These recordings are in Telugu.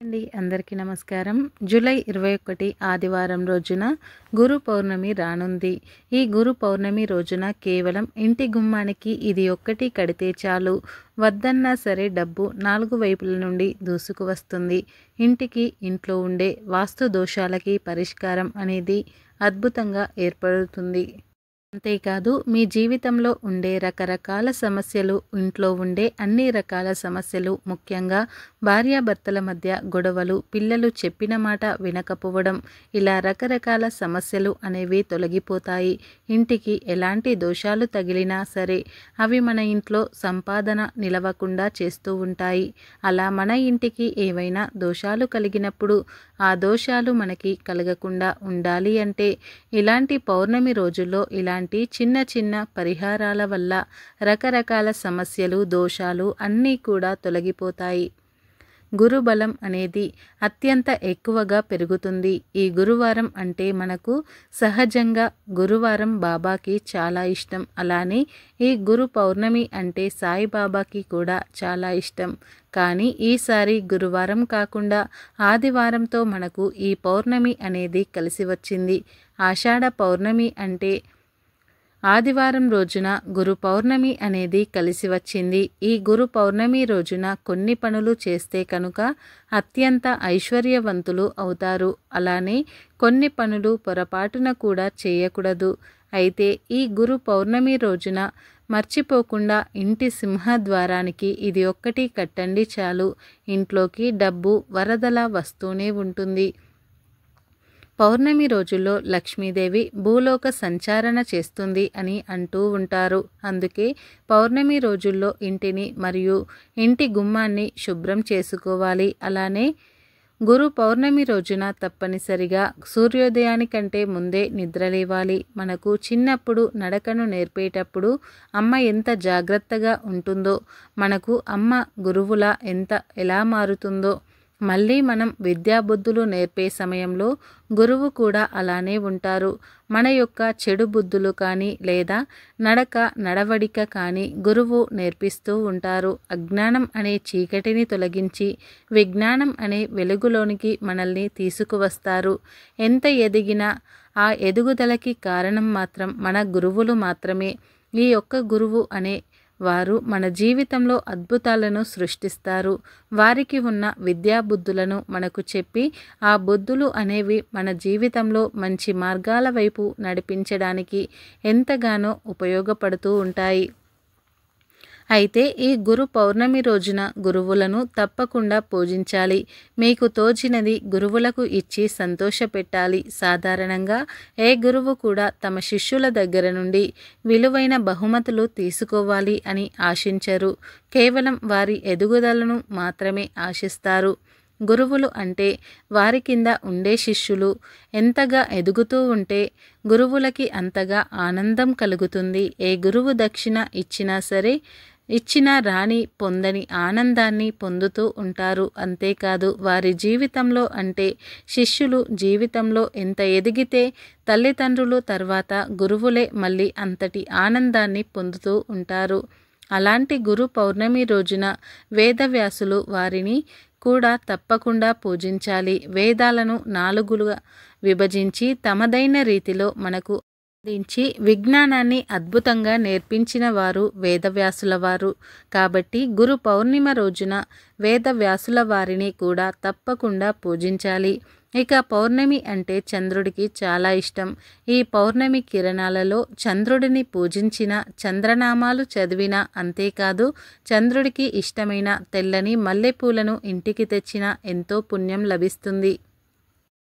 అందరికీ నమస్కారం. జూలై 21 ఆదివారం రోజున గురు పౌర్ణమి రానుంది. ఈ గురు పౌర్ణమి రోజున కేవలం ఇంటి గుమ్మానికి ఇది ఒక్కటి కడితే చాలు, వద్దన్నా సరే డబ్బు 4 వైపుల నుండి దూసుకు వస్తుంది. ఇంట్లో ఉండే వాస్తు దోషాలకి పరిష్కారం అనేది అద్భుతంగా ఏర్పడుతుంది. అంతేకాదు, మీ జీవితంలో ఉండే రకరకాల సమస్యలు, ఇంట్లో ఉండే అన్ని రకాల సమస్యలు, ముఖ్యంగా భార్యాభర్తల మధ్య గొడవలు, పిల్లలు చెప్పిన మాట వినకపోవడం, ఇలా రకరకాల సమస్యలు అనేవి తొలగిపోతాయి. ఇంటికి ఎలాంటి దోషాలు తగిలినా సరే అవి మన ఇంట్లో సంపాదన నిలవకుండా చేస్తూ ఉంటాయి. అలా మన ఇంటికి ఏవైనా దోషాలు కలిగినప్పుడు ఆ దోషాలు మనకి కలగకుండా ఉండాలి అంటే ఇలాంటి పౌర్ణమి రోజుల్లో ఇలాంటి చిన్న చిన్న పరిహారాల వల్ల రకరకాల సమస్యలు, దోషాలు అన్నీ కూడా తొలగిపోతాయి. గురుబలం అనేది అత్యంత ఎక్కువగా పెరుగుతుంది. ఈ గురువారం అంటే మనకు సహజంగా గురువారం బాబాకి చాలా ఇష్టం. అలానే ఈ గురు పౌర్ణమి అంటే సాయిబాబాకి కూడా చాలా ఇష్టం. కానీ ఈసారి గురువారం కాకుండా ఆదివారంతో మనకు ఈ పౌర్ణమి అనేది కలిసి వచ్చింది. ఆషాఢ పౌర్ణమి అంటే ఆదివారం రోజున గురు పౌర్ణమి అనేది కలిసి వచ్చింది. ఈ గురు పౌర్ణమి రోజున కొన్ని పనులు చేస్తే కనుక అత్యంత ఐశ్వర్యవంతులు అవుతారు. అలానే కొన్ని పనులు పొరపాటున కూడా చేయకూడదు. అయితే ఈ గురు పౌర్ణమి రోజున మర్చిపోకుండా ఇంటి సింహద్వారానికి ఇది ఒక్కటి కట్టండి చాలు. ఇంట్లోకి డబ్బు వరదలా వస్తూనే ఉంటుంది. పౌర్ణమి రోజుల్లో లక్ష్మీదేవి భూలోక సంచారణ చేస్తుంది అని అంటూ ఉంటారు. అందుకే పౌర్ణమి రోజుల్లో ఇంటిని మరియు ఇంటి గుమ్మాన్ని శుభ్రం చేసుకోవాలి. అలానే గురు పౌర్ణమి రోజున తప్పనిసరిగా సూర్యోదయానికంటే ముందే నిద్రలేవాలి. మనకు చిన్నప్పుడు నడకను నేర్పేటప్పుడు అమ్మ ఎంత జాగ్రత్తగా ఉంటుందో, మనకు అమ్మ గురువులా ఎలా మారుతుందో, మళ్ళీ మనం విద్యాబుద్ధులు నేర్పే సమయంలో గురువు కూడా అలానే ఉంటారు. మన యొక్క చెడు బుద్ధులు కానీ లేదా నడవడిక కానీ గురువు నేర్పిస్తూ ఉంటారు. అజ్ఞానం అనే చీకటిని తొలగించి విజ్ఞానం అనే వెలుగులోనికి మనల్ని తీసుకువస్తారు. ఎంత ఎదిగినా ఆ ఎదుగుదలకి కారణం మాత్రం మన గురువులు మాత్రమే. ఈ యొక్క గురువు అనే వారు మన జీవితంలో అద్భుతాలను సృష్టిస్తారు. వారికి ఉన్న విద్యాబుద్ధులను మనకు చెప్పి ఆ బుద్ధులు అనేవి మన జీవితంలో మంచి మార్గాల వైపు నడిపించడానికి ఎంతగానో ఉపయోగపడుతూ ఉంటాయి. అయితే ఈ గురు పౌర్ణమి రోజున గురువులను తప్పకుండా పూజించాలి. మీకు తోచినది గురువులకు ఇచ్చి సంతోషపెట్టాలి. సాధారణంగా ఏ గురువు కూడా తమ శిష్యుల దగ్గర నుండి విలువైన బహుమతులు తీసుకోవాలి అని ఆశించరు. కేవలం వారి ఎదుగుదలను మాత్రమే ఆశిస్తారు. గురువులు అంటే వారి కింద ఉండే శిష్యులు ఎంతగా ఎదుగుతూ ఉంటే గురువులకి అంతగా ఆనందం కలుగుతుంది. ఏ గురువు దక్షిణ ఇచ్చినా రాని పొందని ఆనందాన్ని పొందుతూ ఉంటారు. అంతేకాదు, వారి జీవితంలో అంటే శిష్యులు జీవితంలో ఎంత ఎదిగితే తల్లిదండ్రులు తర్వాత గురువులే మళ్ళీ అంతటి ఆనందాన్ని పొందుతూ ఉంటారు. అలాంటి గురు పౌర్ణమి రోజున వేదవ్యాసులు వారిని కూడా తప్పకుండా పూజించాలి. వేదాలను 4గా విభజించి తమదైన రీతిలో మనకు అందించి విజ్ఞానాన్ని అద్భుతంగా నేర్పించిన వారు వేదవ్యాసుల వారు. కాబట్టి గురు పౌర్ణిమ రోజున వేదవ్యాసుల వారిని కూడా తప్పకుండా పూజించాలి. ఇక పౌర్ణమి అంటే చంద్రుడికి చాలా ఇష్టం. ఈ పౌర్ణమి కిరణాలలో చంద్రుడిని పూజించిన, చంద్రనామాలు చదివిన, అంతేకాదు చంద్రుడికి ఇష్టమైన తెల్లని మల్లెపూలను ఇంటికి తెచ్చిన ఎంతో పుణ్యం లభిస్తుంది.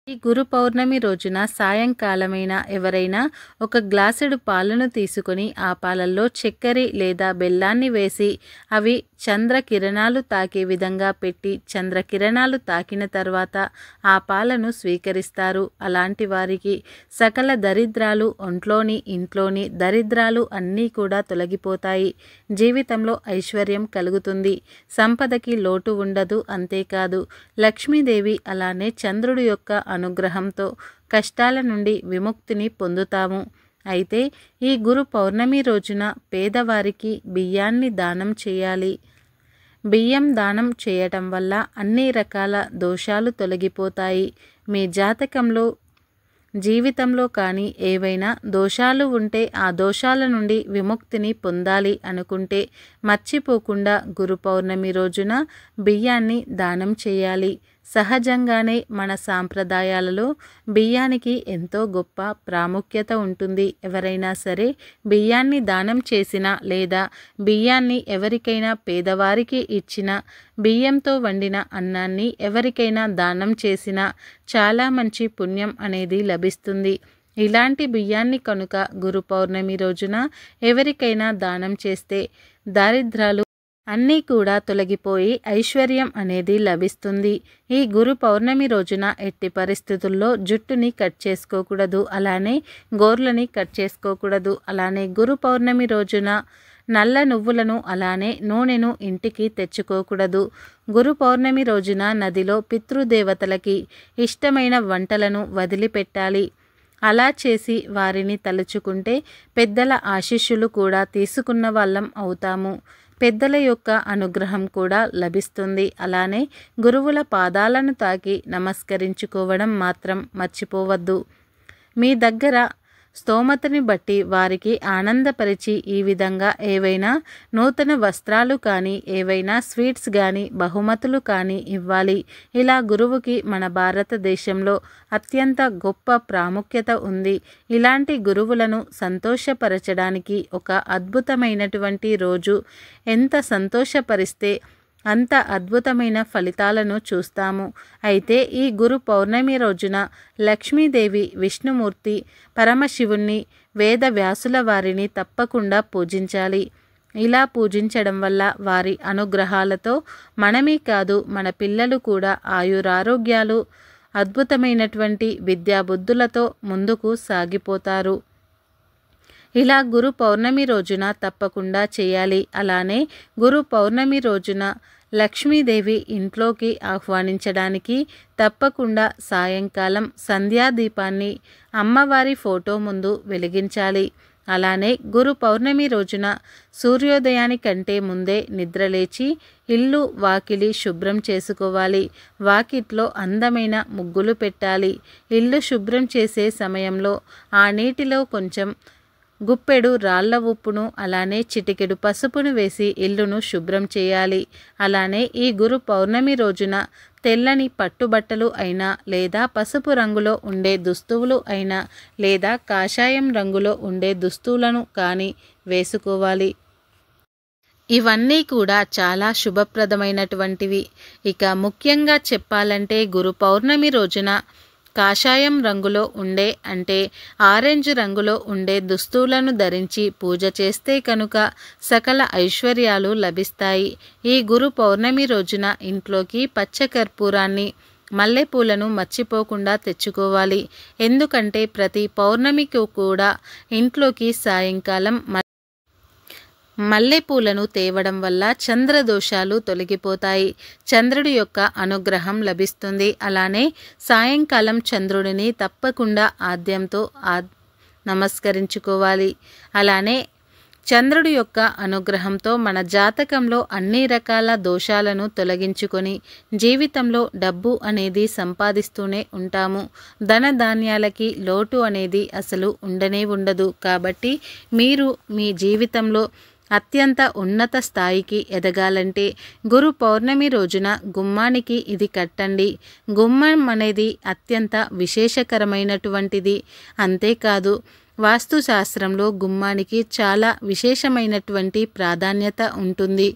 ఈ గురు పౌర్ణమి రోజున సాయంకాలమైనా ఎవరైనా ఒక గ్లాసుడు పాలను తీసుకొని ఆ పాలల్లో చక్కెర లేదా బెల్లాన్ని వేసి అవి చంద్రకిరణాలు తాకే విధంగా పెట్టి చంద్రకిరణాలు తాకిన తర్వాత ఆ పాలను స్వీకరిస్తారు. అలాంటి వారికి సకల దరిద్రాలు, ఇంట్లోని దరిద్రాలు అన్నీ కూడా తొలగిపోతాయి. జీవితంలో ఐశ్వర్యం కలుగుతుంది. సంపదకి లోటు ఉండదు. అంతేకాదు, లక్ష్మీదేవి అలానే చంద్రుడి యొక్క అనుగ్రహంతో కష్టాల నుండి విముక్తిని పొందుతాము. అయితే ఈ గురు పౌర్ణమి రోజున పేదవారికి బియ్యాన్ని దానం చేయాలి. బియ్యం దానం చేయటం వల్ల అన్ని రకాల దోషాలు తొలగిపోతాయి. మీ జాతకంలో జీవితంలో కానీ ఏవైనా దోషాలు ఉంటే ఆ దోషాల నుండి విముక్తిని పొందాలి అనుకుంటే మర్చిపోకుండా గురు పౌర్ణమి రోజున బియ్యాన్ని దానం చేయాలి. సహజంగానే మన సాంప్రదాయాలలో బియ్యానికి ఎంతో గొప్ప ప్రాముఖ్యత ఉంటుంది. ఎవరైనా సరే బియ్యాన్ని దానం చేసినా లేదా బియ్యాన్ని ఎవరికైనా పేదవారికి ఇచ్చినా, బియ్యంతో వండిన అన్నాన్ని ఎవరికైనా దానం చేసినా చాలా మంచి పుణ్యం అనేది లభిస్తుంది. ఇలాంటి బియ్యాన్ని కనుక గురు పౌర్ణమి రోజున ఎవరికైనా దానం చేస్తే దారిద్రాలు అన్నీ కూడా తొలగిపోయి ఐశ్వర్యం అనేది లభిస్తుంది. ఈ గురు పౌర్ణమి రోజున ఎట్టి పరిస్థితుల్లో జుట్టుని కట్ చేసుకోకూడదు, అలానే గోర్లని కట్ చేసుకోకూడదు. అలానే గురు పౌర్ణమి రోజున నల్ల నువ్వులను అలానే నూనెను ఇంటికి తెచ్చుకోకూడదు. గురు పౌర్ణమి రోజున నదిలో పితృదేవతలకి ఇష్టమైన వంటలను వదిలిపెట్టాలి. అలా చేసి వారిని తలుచుకుంటే పెద్దల ఆశీస్సులు కూడా తీసుకున్న వాళ్ళం అవుతాము. పెద్దల యొక్క అనుగ్రహం కూడా లభిస్తుంది. అలానే గురువుల పాదాలను తాకి నమస్కరించుకోవడం మాత్రం మర్చిపోవద్దు. మీ దగ్గర స్తోమతని బట్టి వారికి ఆనందపరిచి ఈ విధంగా ఏవైనా నూతన వస్త్రాలు కానీ ఏవైనా స్వీట్స్ కానీ బహుమతులు కానీ ఇవ్వాలి. ఇలా గురువుకి మన భారతదేశంలో అత్యంత గొప్ప ప్రాముఖ్యత ఉంది. ఇలాంటి గురువులను సంతోషపరచడానికి ఒక అద్భుతమైనటువంటి రోజు. ఎంత సంతోషపరిస్తే అంత అద్భుతమైన ఫలితాలను చూస్తాము. అయితే ఈ గురు పౌర్ణమి రోజున లక్ష్మీదేవి, విష్ణుమూర్తి, పరమశివుణ్ణి, వేద వ్యాసుల వారిని తప్పకుండా పూజించాలి. ఇలా పూజించడం వల్ల వారి అనుగ్రహాలతో మనమే కాదు మన పిల్లలు కూడా ఆయురారోగ్యాలు, అద్భుతమైనటువంటి విద్యాబుద్ధులతో ముందుకు సాగిపోతారు. ఇలా గురు పౌర్ణమి రోజున తప్పకుండా చేయాలి. అలానే గురు పౌర్ణమి రోజున లక్ష్మీదేవి ఇంట్లోకి ఆహ్వానించడానికి తప్పకుండా సాయంకాలం సంధ్యాదీపాన్ని అమ్మవారి ఫోటో ముందు వెలిగించాలి. అలానే గురు పౌర్ణమి రోజున సూర్యోదయానికంటే ముందే నిద్రలేచి ఇల్లు వాకిలి శుభ్రం చేసుకోవాలి. వాకిట్లో అందమైన ముగ్గులు పెట్టాలి. ఇల్లు శుభ్రం చేసే సమయంలో ఆ నీటిలో కొంచెం గుప్పెడు రాళ్ల ఉప్పును అలానే చిటికెడు పసుపును వేసి ఇల్లును శుభ్రం చేయాలి. అలానే ఈ గురు పౌర్ణమి రోజున తెల్లని పట్టుబట్టలు అయినా లేదా పసుపు రంగులో ఉండే దుస్తువులు అయినా లేదా కాషాయం రంగులో ఉండే దుస్తువులను కానీ వేసుకోవాలి. ఇవన్నీ కూడా చాలా శుభప్రదమైనటువంటివి. ఇక ముఖ్యంగా చెప్పాలంటే గురు పౌర్ణమి రోజున కాషాయం రంగులో ఉండే అంటే ఆరెంజ్ రంగులో ఉండే దుస్తువులను ధరించి పూజ చేస్తే కనుక సకల ఐశ్వర్యాలు లభిస్తాయి. ఈ గురు పౌర్ణమి రోజున ఇంట్లోకి పచ్చకర్పూరాన్ని, మల్లెపూలను మర్చిపోకుండా తెచ్చుకోవాలి. ఎందుకంటే ప్రతి పౌర్ణమికి కూడా ఇంట్లోకి సాయంకాలం మల్లెపూలను తేవడం వల్ల చంద్రదోషాలు తొలగిపోతాయి. చంద్రుడి యొక్క అనుగ్రహం లభిస్తుంది. అలానే సాయంకాలం చంద్రుడిని తప్పకుండా ఆద్యంతో నమస్కరించుకోవాలి. అలానే చంద్రుడి యొక్క అనుగ్రహంతో మన జాతకంలో అన్ని రకాల దోషాలను తొలగించుకొని జీవితంలో డబ్బు అనేది సంపాదిస్తూనే ఉంటాము. ధనధాన్యాలకి లోటు అనేది అసలు ఉండనే ఉండదు. కాబట్టి మీరు మీ జీవితంలో అత్యంత ఉన్నత స్థాయికి ఎదగాలంటే గురు పౌర్ణమి రోజున గుమ్మానికి ఇది కట్టండి. గుమ్మం అనేది అత్యంత విశేషకరమైనటువంటిది. అంతేకాదు వాస్తుశాస్త్రంలో గుమ్మానికి చాలా విశేషమైనటువంటి ప్రాధాన్యత ఉంటుంది.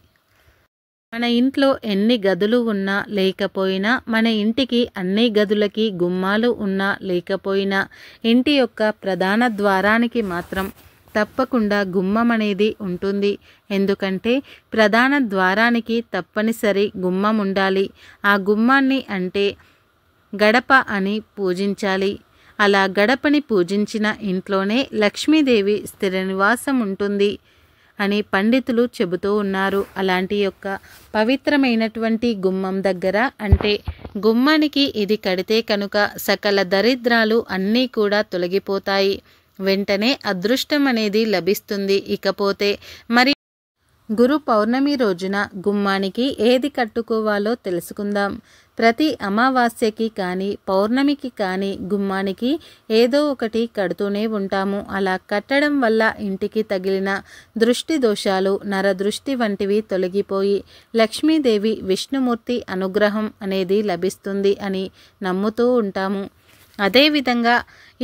మన ఇంట్లో ఎన్ని గదులు ఉన్నా లేకపోయినా, మన ఇంటికి అన్ని గదులకి గుమ్మాలు ఉన్నా లేకపోయినా, ఇంటి యొక్క ప్రధాన ద్వారానికి మాత్రం తప్పకుండా గుమ్మం అనేది ఉంటుంది. ఎందుకంటే ప్రధాన ద్వారానికి తప్పనిసరి గుమ్మం ఉండాలి. ఆ గుమ్మాన్ని అంటే గడప అని పూజించాలి. అలా గడపని పూజించిన ఇంట్లోనే లక్ష్మీదేవి స్థిర నివాసం ఉంటుంది అని పండితులు చెబుతూ ఉన్నారు. అలాంటి యొక్క పవిత్రమైనటువంటి గుమ్మం దగ్గర అంటే గుమ్మానికి ఇది కడితే కనుక సకల దరిద్రాలు అన్నీ కూడా తొలగిపోతాయి. వెంటనే అదృష్టం అనేది లభిస్తుంది. ఇకపోతే మరి గురు పౌర్ణమి రోజున గుమ్మానికి ఏది కట్టుకోవాలో తెలుసుకుందాం. ప్రతి అమావాస్యకి కానీ పౌర్ణమికి కానీ గుమ్మానికి ఏదో ఒకటి కడుతూనే ఉంటాము. అలా కట్టడం వల్ల ఇంటికి తగిలిన దృష్టి దోషాలు, నరదృష్టి వంటివి తొలగిపోయి లక్ష్మీదేవి, విష్ణుమూర్తి అనుగ్రహం అనేది లభిస్తుంది అని నమ్ముతూ ఉంటాము. అదేవిధంగా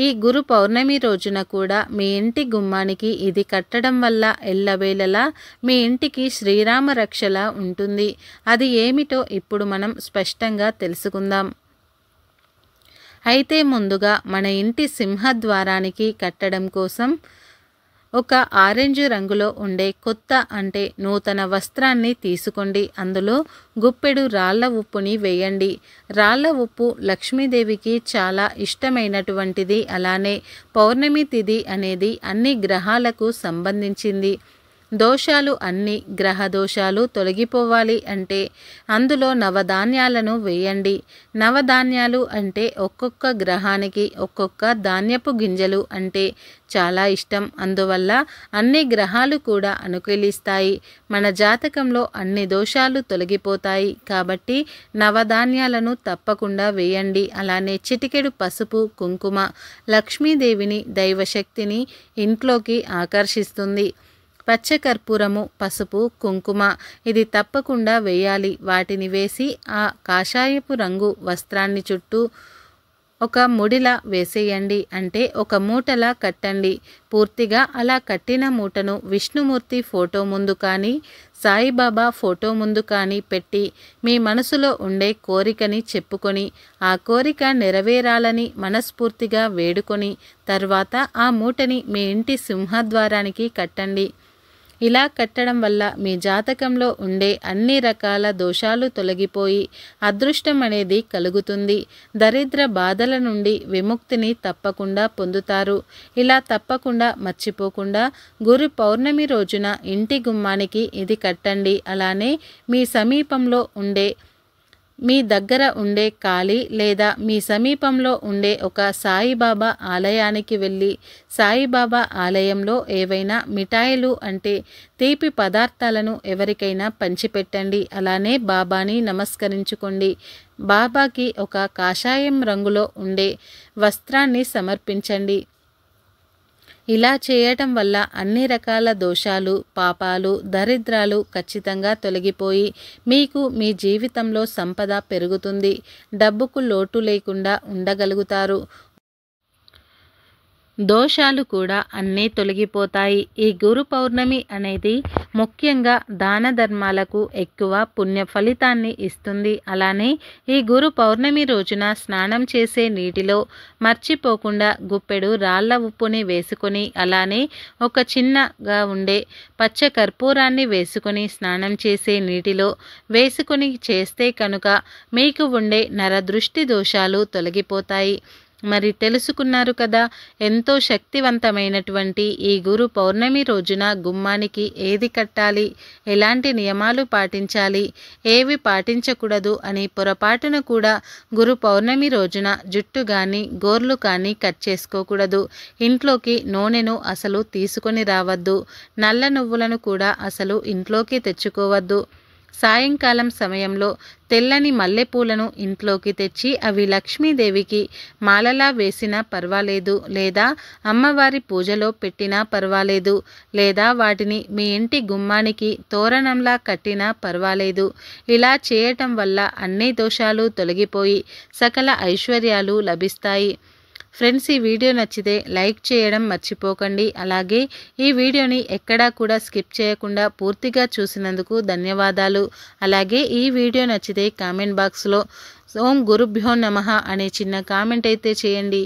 ఈ గురు పౌర్ణమి రోజున కూడా మీ ఇంటి గుమ్మానికి ఇది కట్టడం వల్ల ఎల్లవేళలా మీ ఇంటికి శ్రీరామ రక్షలా ఉంటుంది. అది ఏమిటో ఇప్పుడు మనం స్పష్టంగా తెలుసుకుందాం. అయితే ముందుగా మన ఇంటి సింహద్వారానికి కట్టడం కోసం ఒక ఆరెంజ్ రంగులో ఉండే కొత్త అంటే నూతన వస్త్రాన్ని తీసుకోండి. అందులో గుప్పెడు రాళ్ల ఉప్పుని వేయండి. రాళ్ల ఉప్పు లక్ష్మీదేవికి చాలా ఇష్టమైనటువంటిది. అలానే పౌర్ణమి తిథి అనేది అన్ని గ్రహాలకు సంబంధించింది. దోషాలు అన్ని గ్రహ దోషాలు తొలగిపోవాలి అంటే అందులో నవధాన్యాలను వేయండి. నవధాన్యాలు అంటే ఒక్కొక్క గ్రహానికి ఒక్కొక్క ధాన్యపు గింజలు అంటే చాలా ఇష్టం. అందువల్ల అన్ని గ్రహాలు కూడా అనుకూలిస్తాయి. మన జాతకంలో అన్ని దోషాలు తొలగిపోతాయి. కాబట్టి నవధాన్యాలను తప్పకుండా వేయండి. అలానే చిటికెడు పసుపు, కుంకుమ లక్ష్మీదేవిని, దైవశక్తిని ఇంట్లోకి ఆకర్షిస్తుంది. పచ్చకర్పూరము, పసుపు, కుంకుమ ఇది తప్పకుండా వేయాలి. వాటిని వేసి ఆ కాషాయపు రంగు వస్త్రాన్ని చుట్టూ ఒక ముడిలా వేసేయండి. అంటే ఒక మూటలా కట్టండి. పూర్తిగా అలా కట్టిన మూటను విష్ణుమూర్తి ఫోటో ముందు కానీ సాయిబాబా ఫోటో ముందు కానీ పెట్టి మీ మనసులో ఉండే కోరికని చెప్పుకొని ఆ కోరిక నెరవేరాలని మనస్ఫూర్తిగా వేడుకొని తర్వాత ఆ మూటని మీ ఇంటి సింహద్వారానికి కట్టండి. ఇలా కట్టడం వల్ల మీ జాతకంలో ఉండే అన్ని రకాల దోషాలు తొలగిపోయి అదృష్టం అనేది కలుగుతుంది. దరిద్ర బాధల నుండి విముక్తిని తప్పకుండా పొందుతారు. ఇలా తప్పకుండా మర్చిపోకుండా గురు పౌర్ణమి రోజున ఇంటి గుమ్మానికి ఇది కట్టండి. అలానే మీ సమీపంలో ఉండే మీ దగ్గర ఉండే ఖాళీ లేదా మీ సమీపంలో ఉండే ఒక సాయిబాబా ఆలయానికి వెళ్ళి సాయిబాబా ఆలయంలో ఏవైనా మిఠాయిలు అంటే తీపి పదార్థాలను ఎవరికైనా పంచిపెట్టండి. అలానే బాబాని నమస్కరించుకోండి. బాబాకి ఒక కాషాయం రంగులో ఉండే వస్త్రాన్ని సమర్పించండి. ఇలా చేయటం వల్ల అన్ని రకాల దోషాలు, పాపాలు, దరిద్రాలు ఖచ్చితంగా తొలగిపోయి మీకు మీ జీవితంలో సంపద పెరుగుతుంది. డబ్బుకు లోటు లేకుండా ఉండగలుగుతారు. దోషాలు కూడా అన్నీ తొలగిపోతాయి. ఈ గురు పౌర్ణమి అనేది ముఖ్యంగా దాన ధర్మాలకు ఎక్కువ పుణ్య ఫలితాన్ని ఇస్తుంది. అలానే ఈ గురు పౌర్ణమి రోజున స్నానం చేసే నీటిలో మర్చిపోకుండా గుప్పెడు రాళ్ల ఉప్పుని వేసుకొని అలానే ఒక చిన్నగా ఉండే పచ్చ కర్పూరాన్ని వేసుకొని స్నానం చేసే నీటిలో వేసుకొని చేస్తే కనుక మీకు ఉండే నరదృష్టి దోషాలు తొలగిపోతాయి. మరి తెలుసుకున్నారు కదా, ఎంతో శక్తివంతమైనటువంటి ఈ గురు పౌర్ణమి రోజున గుమ్మానికి ఏది కట్టాలి, ఎలాంటి నియమాలు పాటించాలి, ఏవి పాటించకూడదు అని పొరపాటున కూడా గురు పౌర్ణమి రోజున జుట్టు కానీ గోర్లు కానీ కట్ చేసుకోకూడదు. ఇంట్లోకి నూనెను అసలు తీసుకొని రావద్దు. నల్ల నువ్వులను కూడా అసలు ఇంట్లోకి తెచ్చుకోవద్దు. సాయంకాలం సమయంలో తెల్లని మల్లెపూలను ఇంట్లోకి తెచ్చి అవి లక్ష్మీదేవికి మాలలా వేసినా పర్వాలేదు, లేదా అమ్మవారి పూజలో పెట్టినా పర్వాలేదు, లేదా వాటిని మీ ఇంటి గుమ్మానికి తోరణంలా కట్టినా పర్వాలేదు. ఇలా చేయటం వల్ల అన్ని దోషాలు తొలగిపోయి సకల ఐశ్వర్యాలు లభిస్తాయి. ఫ్రెండ్స్, ఈ వీడియో నచ్చితే లైక్ చేయడం మర్చిపోకండి. అలాగే ఈ వీడియోని ఎక్కడా కూడా స్కిప్ చేయకుండా పూర్తిగా చూసినందుకు ధన్యవాదాలు. అలాగే ఈ వీడియో నచ్చితే కామెంట్ బాక్స్లో ఓం గురుభ్యో నమః అనే చిన్న కామెంట్ అయితే చేయండి.